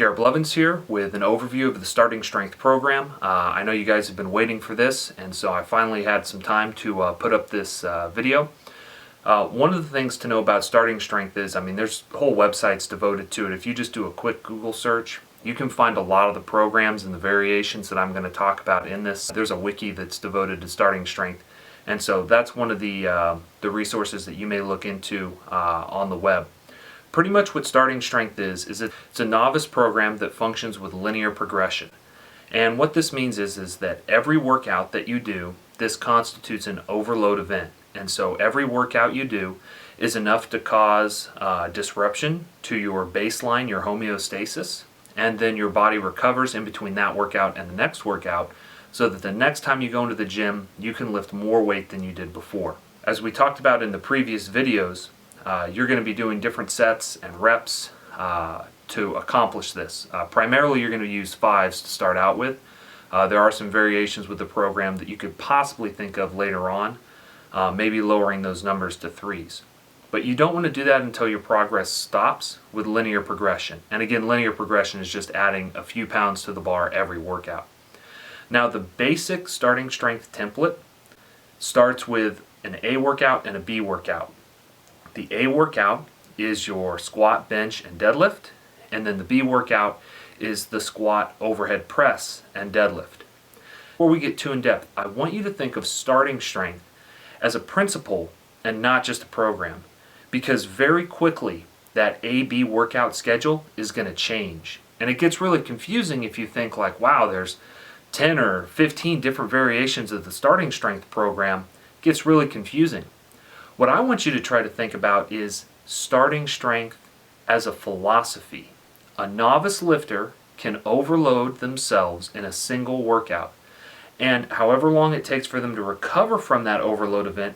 Garrett Blevins here with an overview of the Starting Strength program. I know you guys have been waiting for this, and so I finally had some time to put up this video. One of the things to know about Starting Strength is, there's whole websites devoted to it. If you just do a quick Google search, you can find a lot of the programs and the variations that I'm going to talk about in this. There's a wiki that's devoted to Starting Strength, and so that's one of the resources that you may look into on the web. Pretty much what Starting Strength is it's a novice program that functions with linear progression. And what this means is that every workout that you do, this constitutes an overload event. And so every workout you do is enough to cause disruption to your baseline, your homeostasis, and then your body recovers in between that workout and the next workout so that the next time you go into the gym, you can lift more weight than you did before. As we talked about in the previous videos, you're going to be doing different sets and reps to accomplish this. Primarily you're going to use 5s to start out with. There are some variations with the program that you could possibly think of later on, maybe lowering those numbers to 3s. But you don't want to do that until your progress stops with linear progression. And again, linear progression is just adding a few pounds to the bar every workout. Now the basic Starting Strength template starts with an A workout and a B workout. The A workout is your squat, bench, and deadlift, and then the B workout is the squat, overhead press, and deadlift. Before we get too in depth, I want you to think of Starting Strength as a principle and not just a program, because very quickly that A-B workout schedule is going to change. And it gets really confusing if you think like, wow, there's 10 or 15 different variations of the Starting Strength program. It gets really confusing. What I want you to try to think about is Starting Strength as a philosophy. A novice lifter can overload themselves in a single workout, and however long it takes for them to recover from that overload event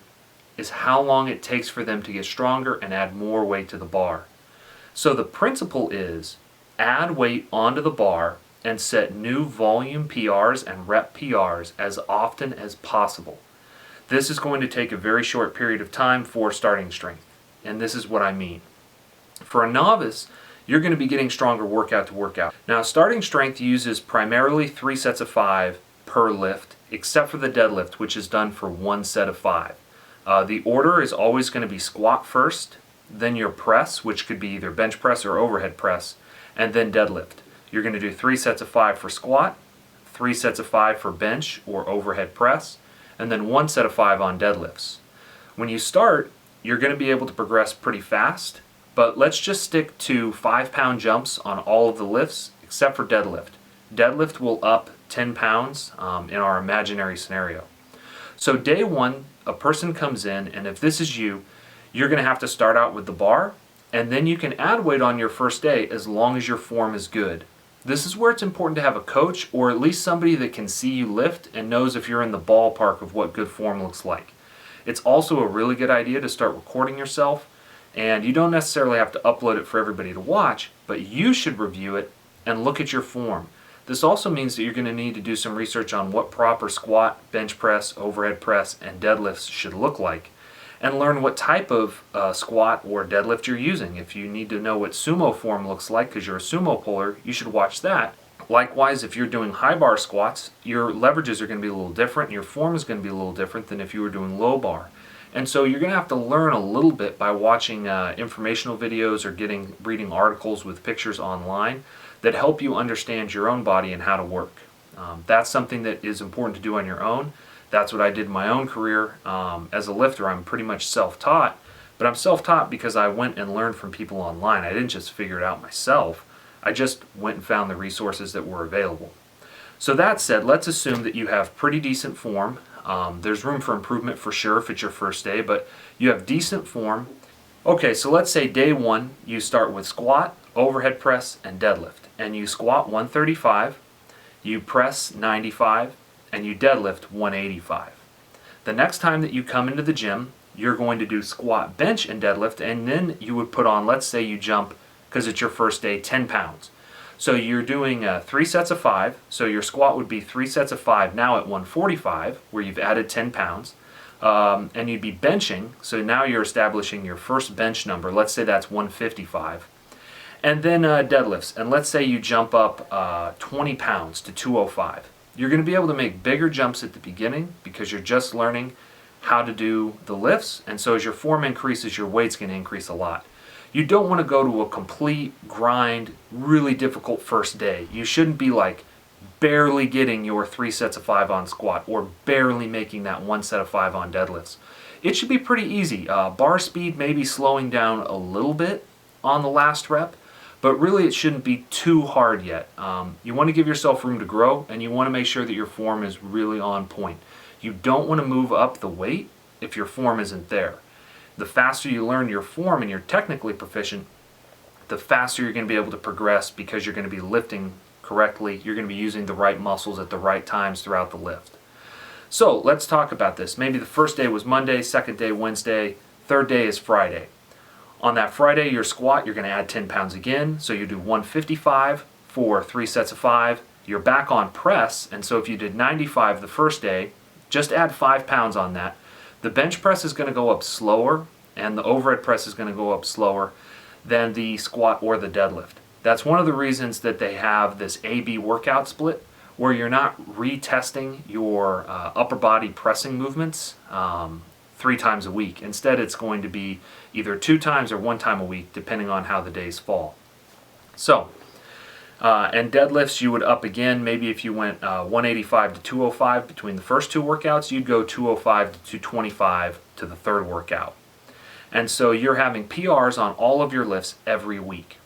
is how long it takes for them to get stronger and add more weight to the bar. So the principle is add weight onto the bar and set new volume PRs and rep PRs as often as possible. This is going to take a very short period of time for Starting Strength, and this is what I mean. For a novice, you're going to be getting stronger workout to workout. Now, Starting Strength uses primarily 3 sets of 5 per lift, except for the deadlift, which is done for 1 set of 5. The order is always going to be squat first, then your press, which could be either bench press or overhead press, and then deadlift. You're going to do 3 sets of 5 for squat, 3 sets of 5 for bench or overhead press, and then 1 set of 5 on deadlifts. When you start, you're going to be able to progress pretty fast, but let's just stick to 5-pound jumps on all of the lifts except for deadlift. Deadlift will up 10 pounds in our imaginary scenario. So day 1, a person comes in, and if this is you, you're going to have to start out with the bar, and then you can add weight on your first day as long as your form is good. This is where it's important to have a coach or at least somebody that can see you lift and knows if you're in the ballpark of what good form looks like. It's also a really good idea to start recording yourself, and you don't necessarily have to upload it for everybody to watch, but you should review it and look at your form. This also means that you're going to need to do some research on what proper squat, bench press, overhead press, and deadlifts should look like, and learn what type of squat or deadlift you're using. If you need to know what sumo form looks like because you're a sumo puller, you should watch that. Likewise, if you're doing high bar squats, your leverages are going to be a little different, and your form is going to be a little different than if you were doing low bar. And so you're going to have to learn a little bit by watching informational videos or reading articles with pictures online that help you understand your own body and how to work. That's something that is important to do on your own. That's what I did in my own career. As a lifter, I'm pretty much self-taught, but I'm self-taught because I went and learned from people online. I didn't just figure it out myself. I just went and found the resources that were available. So that said, let's assume that you have pretty decent form. There's room for improvement for sure if it's your first day, but you have decent form. Okay, so let's say day 1, you start with squat, overhead press, and deadlift. And you squat 135, you press 95, and you deadlift 185. The next time that you come into the gym, you're going to do squat, bench, and deadlift, and then you would put on, let's say you jump, because it's your first day, 10 pounds. So you're doing 3 sets of 5, so your squat would be 3 sets of 5 now at 145, where you've added 10 pounds, and you'd be benching, so now you're establishing your first bench number, let's say that's 155. And then deadlifts, and let's say you jump up 20 pounds to 205. You're going to be able to make bigger jumps at the beginning because you're just learning how to do the lifts, and so as your form increases, your weight's going to increase a lot. You don't want to go to a complete grind, really difficult first day. You shouldn't be like barely getting your 3 sets of 5 on squat or barely making that 1 set of 5 on deadlifts. It should be pretty easy. Bar speed maybe slowing down a little bit on the last rep, but really it shouldn't be too hard yet. You want to give yourself room to grow, and you want to make sure that your form is really on point. You don't want to move up the weight if your form isn't there. The faster you learn your form and you're technically proficient, the faster you're going to be able to progress because you're going to be lifting correctly. You're going to be using the right muscles at the right times throughout the lift. So let's talk about this. Maybe the first day was Monday, second day Wednesday, third day is Friday. On that Friday, your squat, you're going to add 10 pounds again. So you do 155 for 3 sets of 5. You're back on press, and so if you did 95 the first day, just add 5 pounds on that. The bench press is going to go up slower, and the overhead press is going to go up slower than the squat or the deadlift. That's one of the reasons that they have this A-B workout split, where you're not retesting your upper body pressing movements 3 times a week. Instead, it's going to be either 2 times or 1 time a week, depending on how the days fall. So, and deadlifts, you would up again. Maybe if you went 185 to 205 between the first 2 workouts, you'd go 205 to 225 to the third workout. And so you're having PRs on all of your lifts every week.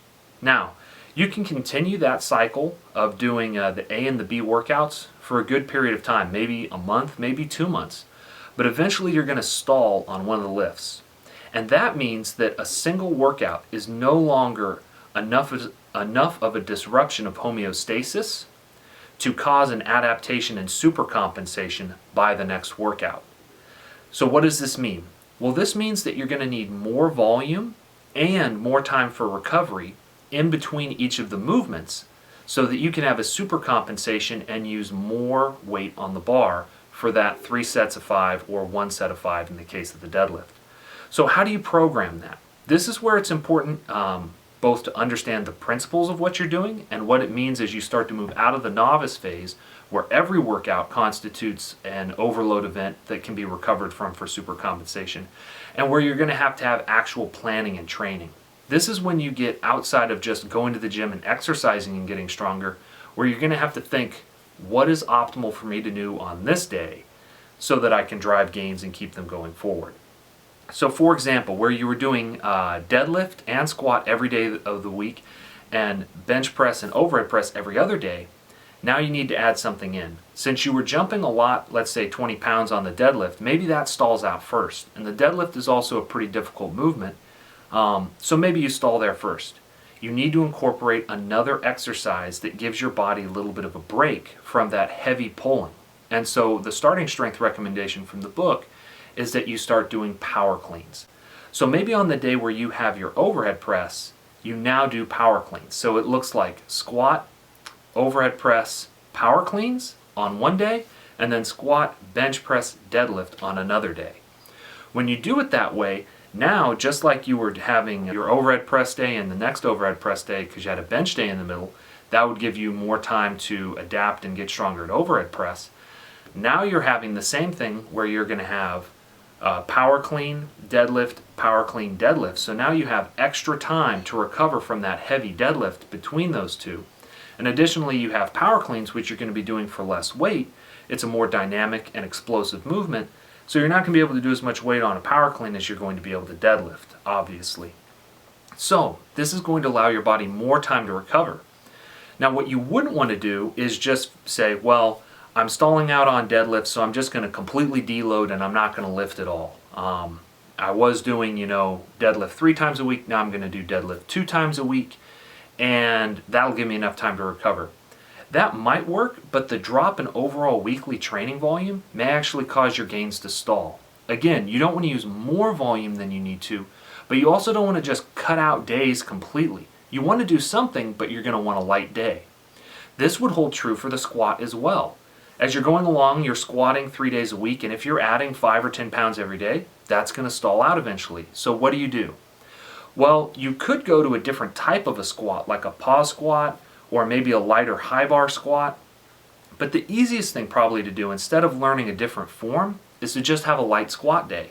Now, you can continue that cycle of doing the A and the B workouts for a good period of time, maybe a month, maybe 2 months. But eventually you're going to stall on one of the lifts. And that means that a single workout is no longer enough of a disruption of homeostasis to cause an adaptation and supercompensation by the next workout. So what does this mean? Well, this means that you're going to need more volume and more time for recovery in between each of the movements so that you can have a supercompensation and use more weight on the bar for that 3 sets of 5 or 1 set of 5 in the case of the deadlift. So how do you program that? This is where it's important both to understand the principles of what you're doing and what it means as you start to move out of the novice phase, where every workout constitutes an overload event that can be recovered from for supercompensation, and where you're going to have actual planning and training. This is when you get outside of just going to the gym and exercising and getting stronger, where you're going to have to think, what is optimal for me to do on this day so that I can drive gains and keep them going forward. So for example, where you were doing deadlift and squat every day of the week and bench press and overhead press every other day, now you need to add something in. Since you were jumping a lot, let's say 20 pounds on the deadlift, maybe that stalls out first. And the deadlift is also a pretty difficult movement, so maybe you stall there first. You need to incorporate another exercise that gives your body a little bit of a break from that heavy pulling. And so the starting strength recommendation from the book is that you start doing power cleans. So maybe on the day where you have your overhead press, you now do power cleans. So it looks like squat, overhead press, power cleans on one day, and then squat, bench press, deadlift on another day. When you do it that way, now just like you were having your overhead press day and the next overhead press day because you had a bench day in the middle, that would give you more time to adapt and get stronger at overhead press. Now you're having the same thing where you're going to have power clean, deadlift, power clean, deadlift. So now you have extra time to recover from that heavy deadlift between those two. And additionally, you have power cleans, which you're going to be doing for less weight. It's a more dynamic and explosive movement. So you're not going to be able to do as much weight on a power clean as you're going to be able to deadlift, obviously. So this is going to allow your body more time to recover. Now what you wouldn't want to do is just say, well, I'm stalling out on deadlift, so I'm just going to completely deload and I'm not going to lift at all. I was doing, deadlift 3 times a week. Now I'm going to do deadlift 2 times a week, and that'll give me enough time to recover. That might work, but the drop in overall weekly training volume may actually cause your gains to stall. Again, you don't want to use more volume than you need to, but you also don't want to just cut out days completely. You want to do something, but you're going to want a light day. This would hold true for the squat as well. As you're going along, you're squatting 3 days a week, and if you're adding 5 or 10 pounds every day, that's going to stall out eventually. So what do? Well, you could go to a different type of a squat, like a pause squat or maybe a lighter high bar squat. But the easiest thing probably to do, instead of learning a different form, is to just have a light squat day.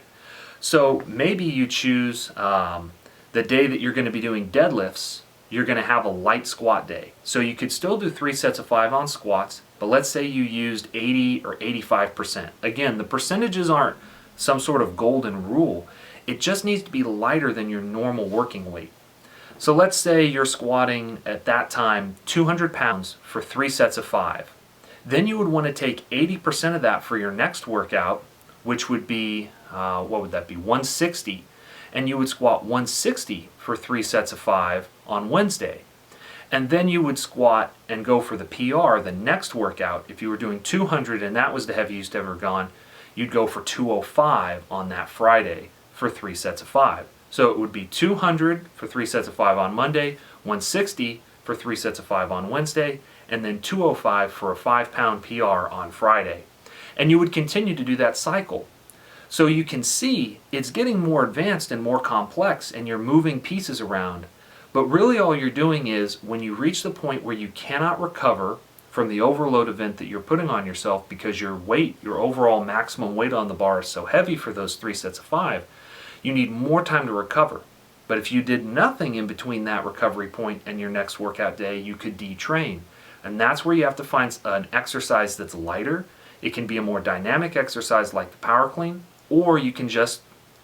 So maybe you choose the day that you're going to be doing deadlifts, you're going to have a light squat day. So you could still do 3 sets of 5 on squats, but let's say you used 80 or 85%. Again, the percentages aren't some sort of golden rule. It just needs to be lighter than your normal working weight. So let's say you're squatting at that time 200 pounds for 3 sets of 5. Then you would want to take 80% of that for your next workout, which would be, what would that be, 160. And you would squat 160 for 3 sets of 5 on Wednesday. And then you would squat and go for the PR the next workout. If you were doing 200 and that was the heaviest ever gone, you'd go for 205 on that Friday for 3 sets of 5. So it would be 200 for 3 sets of 5 on Monday, 160 for 3 sets of 5 on Wednesday, and then 205 for a 5-pound PR on Friday. And you would continue to do that cycle. So you can see it's getting more advanced and more complex, and you're moving pieces around. But really all you're doing is, when you reach the point where you cannot recover from the overload event that you're putting on yourself because your weight, your overall maximum weight on the bar is so heavy for those 3 sets of 5, you need more time to recover. But if you did nothing in between that recovery point and your next workout day, you could detrain. And that's where you have to find an exercise that's lighter. It can be a more dynamic exercise like the power clean, or you can just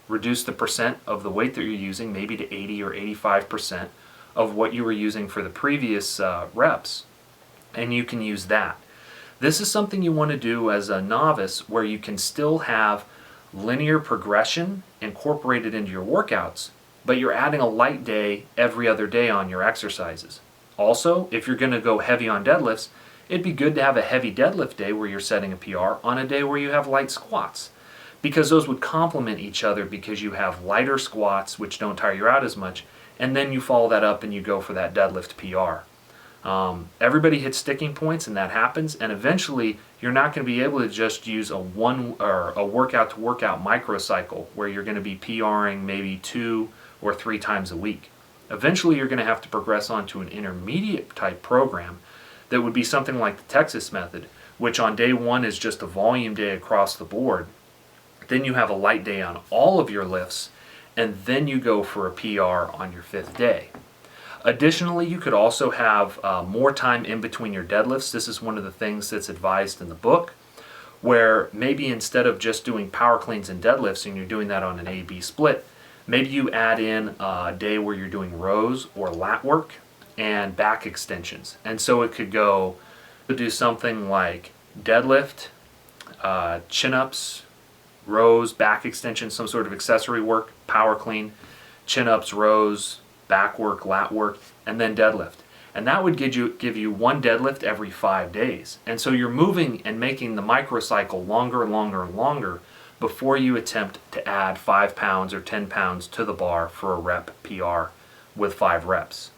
reduce the percent of the weight that you're using, maybe to 80 or 85% of what you were using for the previous reps, and you can use that. This is something you want to do as a novice, where you can still have linear progression incorporated into your workouts, but you're adding a light day every other day on your exercises. Also, if you're going to go heavy on deadlifts, it'd be good to have a heavy deadlift day where you're setting a PR on a day where you have light squats, because those would complement each other, because you have lighter squats which don't tire you out as much, and then you follow that up and you go for that deadlift PR. Everybody hits sticking points and that happens, and eventually you're not going to be able to just use a workout to workout microcycle where you're going to be PRing maybe 2 or 3 times a week. Eventually you're going to have to progress onto an intermediate type program that would be something like the Texas method, which on day 1 is just a volume day across the board. Then you have a light day on all of your lifts, and then you go for a PR on your 5th day. Additionally, you could also have more time in between your deadlifts. This is one of the things that's advised in the book, where maybe instead of just doing power cleans and deadlifts and you're doing that on an A-B split, maybe you add in a day where you're doing rows or lat work and back extensions. And so it could go to do something like deadlift, chin-ups, rows, back extensions, some sort of accessory work, power clean, chin-ups, rows, back work, lat work, and then deadlift. And that would give you 1 deadlift every 5 days. And so you're moving and making the microcycle longer and longer and longer before you attempt to add 5 pounds or 10 pounds to the bar for a rep PR with 5 reps.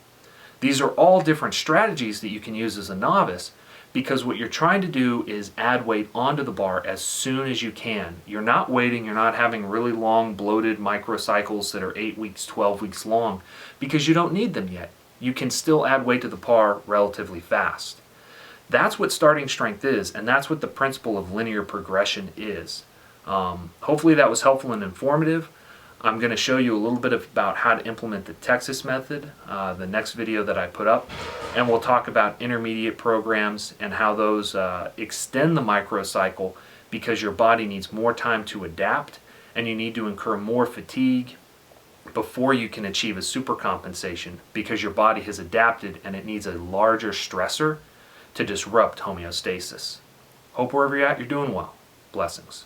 These are all different strategies that you can use as a novice, because what you're trying to do is add weight onto the bar as soon as you can. You're not waiting, you're not having really long bloated microcycles that are 8 weeks, 12 weeks long, because you don't need them yet. You can still add weight to the bar relatively fast. That's what starting strength is, and that's what the principle of linear progression is. Hopefully that was helpful and informative. I'm going to show you a little bit about how to implement the Texas method, the next video that I put up, and we'll talk about intermediate programs and how those extend the microcycle, because your body needs more time to adapt and you need to incur more fatigue before you can achieve a supercompensation, because your body has adapted and it needs a larger stressor to disrupt homeostasis. Hope wherever you're at, you're doing well. Blessings.